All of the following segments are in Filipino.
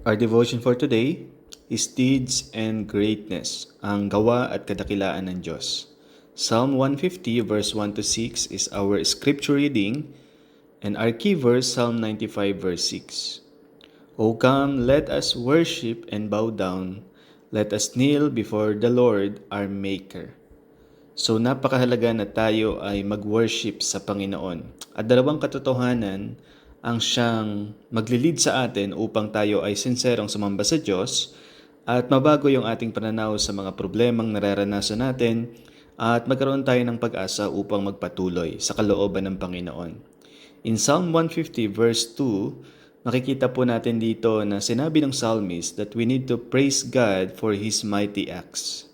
Our devotion for today is Deeds and Greatness, ang gawa at kadakilaan ng Diyos. Psalm 150 verse 1 to 6 is our scripture reading, and our key verse, Psalm 95 verse 6. O come, let us worship and bow down. Let us kneel before the Lord our Maker. So napakahalaga na tayo ay mag-worship sa Panginoon. At dalawang katotohanan ang siyang maglilid sa atin upang tayo ay sinserong sumamba sa Diyos at mabago yung ating pananaw sa mga problemang nararanasan natin at magkaroon tayo ng pag-asa upang magpatuloy sa kalooban ng Panginoon. In Psalm 150 verse 2, makikita po natin dito na sinabi ng psalmist that we need to praise God for His mighty acts.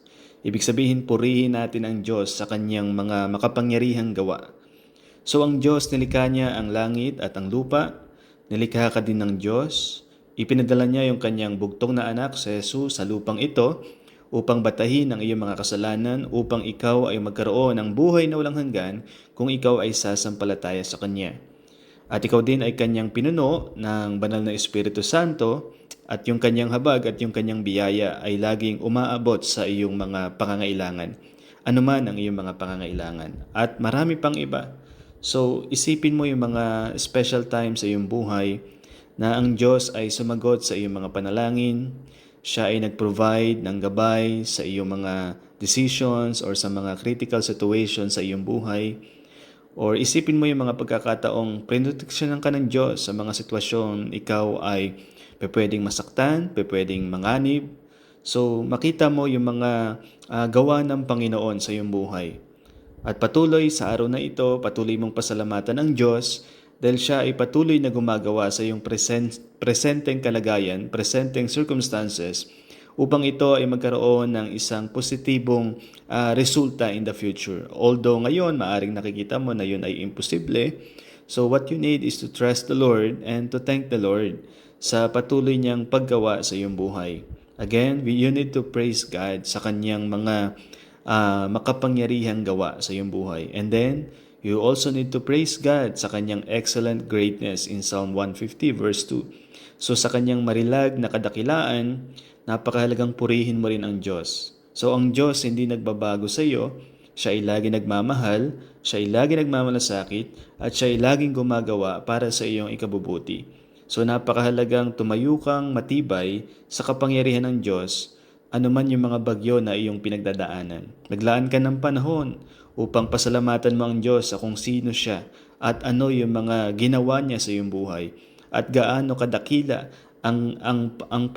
Ibig sabihin, purihin natin ang Diyos sa kanyang mga makapangyarihang gawa. So ang Diyos, nilikha niya ang langit at ang lupa, nilikha ka din ng Diyos, ipinadala niya yung kanyang bugtong na anak sa Jesus sa lupang ito upang batahin ang iyong mga kasalanan, upang ikaw ay magkaroon ng buhay na walang hanggan kung ikaw ay sasampalataya sa Kanya. At ikaw din ay kanyang pinuno ng banal na Espiritu Santo at yung kanyang habag at yung kanyang biyaya ay laging umaabot sa iyong mga pangangailangan. Ano man ang iyong mga pangangailangan. At marami pang iba. So isipin mo yung mga special times sa iyong buhay na ang Diyos ay sumagot sa iyong mga panalangin. Siya ay nag-provide ng gabay sa iyong mga decisions or sa mga critical situations sa iyong buhay. Or isipin mo yung mga pagkakataong pinoteksyonan ka ng Diyos sa mga sitwasyon ikaw ay pwedeng masaktan, pwedeng manganib. So makita mo yung mga gawa ng Panginoon sa iyong buhay. At patuloy sa araw na ito, patuloy mong pasalamatan ang Diyos dahil siya ay patuloy na gumagawa sa iyong presenteng kalagayan, presenteng circumstances upang ito ay magkaroon ng isang positibong resulta in the future. Although ngayon, maaring nakikita mo na yun ay imposible, so what you need is to trust the Lord and to thank the Lord sa patuloy niyang paggawa sa iyong buhay. Again, you need to praise God sa kanyang mga makapangyarihang gawa sa iyong buhay. And then, you also need to praise God sa kanyang excellent greatness in Psalm 150 verse 2. So sa kanyang marilag na kadakilaan, napakahalagang purihin mo rin ang Diyos. So ang Diyos hindi nagbabago sa iyo, siya ay lagi nagmamahal, siya ay lagi nagmamalasakit, at siya ay laging gumagawa para sa iyong ikabubuti. So napakahalagang tumayo kang matibay sa kapangyarihan ng Diyos, anuman yung mga bagyo na iyong pinagdadaanan. Naglaan ka ng panahon upang pasalamatan mo ang Diyos sa kung sino siya at ano yung mga ginawa niya sa iyong buhay at gaano kadakila ang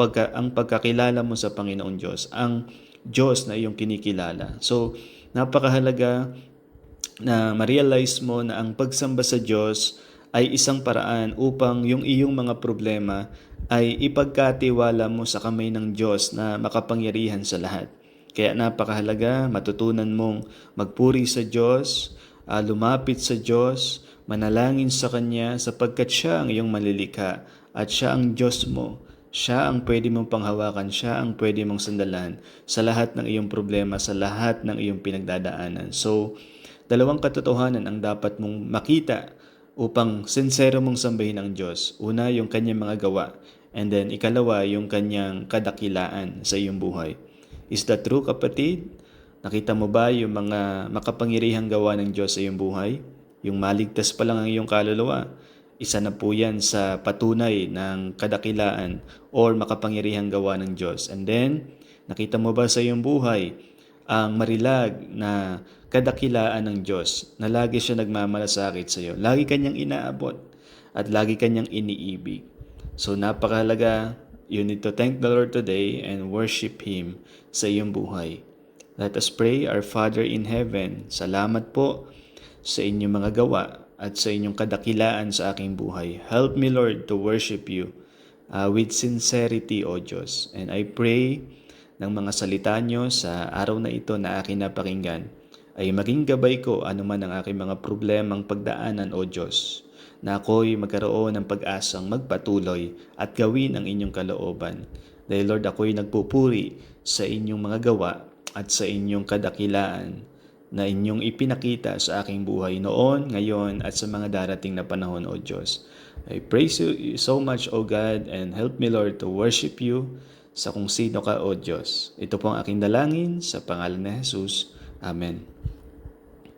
pagkakilala mo sa Panginoong Diyos, ang Diyos na iyong kinikilala. So, napakahalaga na ma-realize mo na ang pagsamba sa Diyos ay isang paraan upang yung iyong mga problema ay ipagkatiwala mo sa kamay ng Diyos na makapangyarihan sa lahat. Kaya napakahalaga, matutunan mong magpuri sa Diyos, lumapit sa Diyos, manalangin sa Kanya sapagkat Siya ang iyong malilikha at Siya ang Diyos mo. Siya ang pwede mong panghawakan, Siya ang pwede mong sandalan sa lahat ng iyong problema, sa lahat ng iyong pinagdadaanan. So, dalawang katotohanan ang dapat mong makita upang sincero mong sambahin ang Diyos. Una, yung Kanyang mga gawa. And then, ikalawa, yung Kanyang kadakilaan sa iyong buhay. Is that true, kapatid? Nakita mo ba yung mga makapangyarihang gawa ng Diyos sa iyong buhay? Yung maligtas pa lang ang iyong kaluluwa, isa na po yan sa patunay ng kadakilaan or makapangyarihang gawa ng Diyos. And then, nakita mo ba sa iyong buhay ang marilag na kadakilaan ng Diyos na lagi siya nagmamalasakit sa iyo? Lagi kanyang inaabot at lagi kanyang iniibig. So napakahalaga, you need to thank the Lord today and worship Him sa iyong buhay. Let us pray. Our Father in heaven, salamat po sa inyong mga gawa at sa inyong kadakilaan sa aking buhay. Help me, Lord, to worship you with sincerity, O Diyos. And I pray ng mga salita nyo sa araw na ito na aking napakinggan ay maging gabay ko anuman ang aking mga problemang pagdaanan, O Diyos, na ako'y magkaroon ng pag-asang magpatuloy at gawin ang inyong kalooban. Dahil Lord, ako'y nagpupuri sa inyong mga gawa at sa inyong kadakilaan na inyong ipinakita sa aking buhay noon, ngayon, at sa mga darating na panahon, O Diyos. I praise you so much, O God, and help me, Lord, to worship you sa kung sino ka, O Diyos. Ito po ang aking dalangin sa pangalan ni Jesus. Amen.